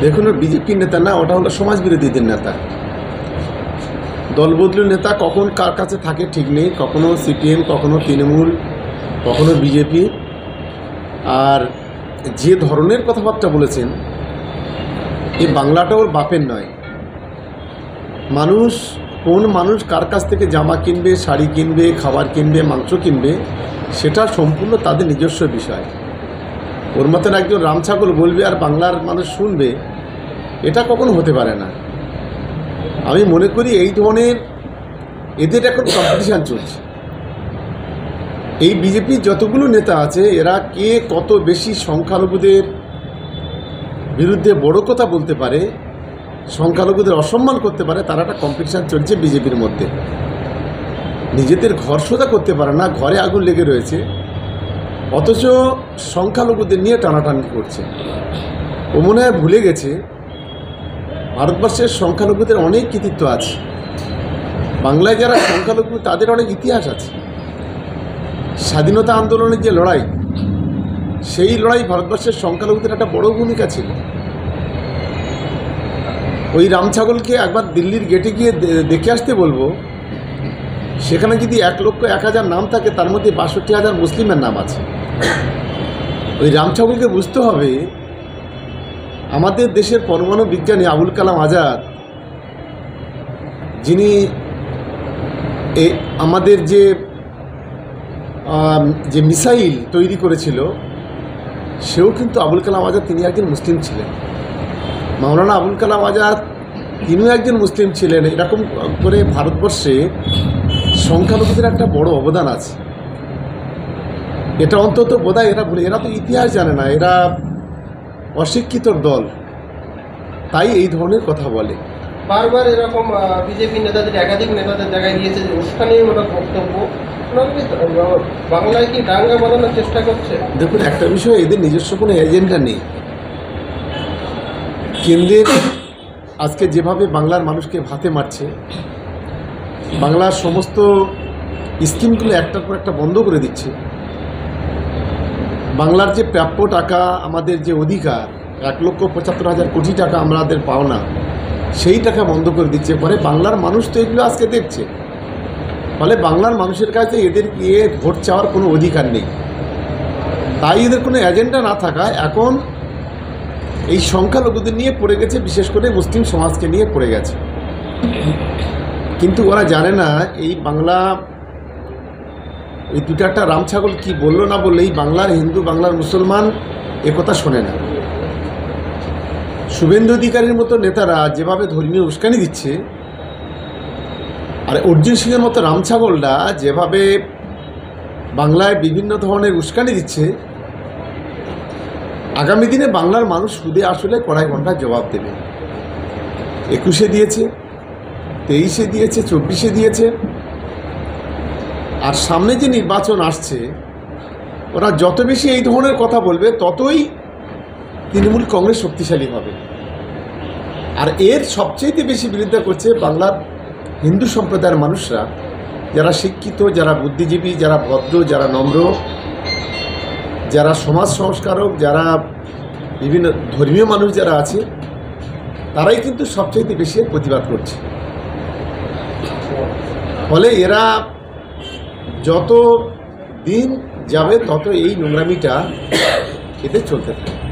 দেখুন, বিজেপির নেতা না, ওটা হলো সমাজবিরোধীদের নেতা। দলবদলু নেতা কখন কার কাছে থাকে ঠিক নেই, কখনো সিপিএম, কখনো তৃণমূল, কখনো বিজেপি। আর যে ধরনের কথাবার্তা বলেছেন, এই বাংলাটা ওর বাপের নয়। কোন মানুষ কার কাছ থেকে জামা কিনবে, শাড়ি কিনবে, খাবার কিনবে, মাংস কিনবে, সেটা সম্পূর্ণ তাদের নিজস্ব বিষয়। ওর মতন একজন রামছাগল বলবে আর বাংলার মানুষ শুনবে, এটা কখনো হতে পারে না। আমি মনে করি এই ধরনের এদের এখন কম্পিটিশান চলছে। এই বিজেপির যতগুলো নেতা আছে, এরা কে কত বেশি সংখ্যালঘুদের বিরুদ্ধে বড় কথা বলতে পারে, সংখ্যালঘুদের অসম্মান করতে পারে, তার একটা কম্পিটিশান চলছে বিজেপির মধ্যে। নিজেদের ঘর সোজা করতে পারে না, ঘরে আগুন লেগে রয়েছে, অথচ সংখ্যালঘুদের নিয়ে টানাটানি করছে। ও মনে হয় ভুলে গেছে ভারতবর্ষের সংখ্যালঘুদের অনেক কৃতিত্ব আছে। বাংলায় যারা সংখ্যালঘু, তাদের অনেক ইতিহাস আছে। স্বাধীনতা আন্দোলনের যে লড়াই, সেই লড়াই ভারতবর্ষের সংখ্যালঘুদের একটা বড় ভূমিকা ছিল। ওই রামছাগলকে একবার দিল্লির গেটে গিয়ে দেখে আসতে বলবো। সেখানে যদি 1,01,000 নাম থাকে, তার মধ্যে 62,000 মুসলিমের নাম আছে। ওই রামছাগলকে বুঝতে হবে, আমাদের দেশের পরমাণু বিজ্ঞানী আবুল কালাম আজাদ, যিনি আমাদের যে মিসাইল তৈরি করেছিল, সেও কিন্তু আবুল কালাম আজাদ, তিনি একজন মুসলিম ছিলেন। মাওলানা আবুল কালাম আজাদ, তিনিও একজন মুসলিম ছিলেন। এরকম করে ভারতবর্ষে সংখ্যালঘুদের একটা বড় অবদান আছে। এটা অন্তত বোধহয় এরা ভুলে, এরা তো ইতিহাস জানে না, এরা অশিক্ষিতর দল, তাই এই ধরনের কথা বলে। বারবার এরকম বিজেপি নেতাদের, একাধিক নেতাদের দেখা গিয়েছে যে উস্কানিমূলক বক্তব্য, বাংলায় কি দাঙ্গা বাঁধানোর চেষ্টা করছে? দেখুন, একটা বিষয়, এদের নিজস্ব কোনো এজেন্ডা নেই। কেন্দ্রের আজকে যেভাবে বাংলার মানুষকে ভাতে মারছে, বাংলার সমস্ত স্কিমগুলো একটার পর একটা বন্ধ করে দিচ্ছে, বাংলার যে প্রাপ্য টাকা, আমাদের যে অধিকার 1,75,000 কোটি টাকা আমাদের পাওনা, সেই টাকা বন্ধ করে দিচ্ছে। পরে বাংলার মানুষ তো এগুলো আজকে দেখছে। ফলে বাংলার মানুষের কাছে এদের গিয়ে ভোট চাওয়ার কোনো অধিকার নেই। তাই এদের কোনো এজেন্ডা না থাকায় এখন এই সংখ্যালঘুদের নিয়ে পড়ে গেছে, বিশেষ করে মুসলিম সমাজকে নিয়ে পড়ে গেছে। কিন্তু ওরা জানে না, এই বাংলা, এই দুটো একটা রামছাগল কি বললো না বললে, এই বাংলার হিন্দু, বাংলার মুসলমান একথা শোনে না। শুভেন্দু অধিকারীর মতো নেতারা যেভাবে ধর্মীয় উস্কানি দিচ্ছে, আর অর্জুন সিংয়ের মতো রামছাগলরা যেভাবে বাংলায় বিভিন্ন ধরনের উস্কানি দিচ্ছে, আগামী দিনে বাংলার মানুষ সুদে আসলে কড়াই ঘন্টার জবাব দেবে। 21-এ দিয়েছে, 23-এ দিয়েছে, 24-এ দিয়েছে। আর সামনে যে নির্বাচন আসছে, ওরা যত বেশি এই ধরনের কথা বলবে, ততই তৃণমূল কংগ্রেস শক্তিশালী হবে। আর এর সবচেয়ে বেশি বিরোধিতা করছে বাংলার হিন্দু সম্প্রদায়ের মানুষরা, যারা শিক্ষিত, যারা বুদ্ধিজীবী, যারা ভদ্র, যারা নম্র, যারা সমাজ সংস্কারক, যারা বিভিন্ন ধর্মীয় মানুষ যারা আছে, তারাই কিন্তু সবচেয়ে বেশি প্রতিবাদ করছে। ফলে এরা যত দিন যাবে, তত এই নোংরামিটা এতে চলতে থাকে।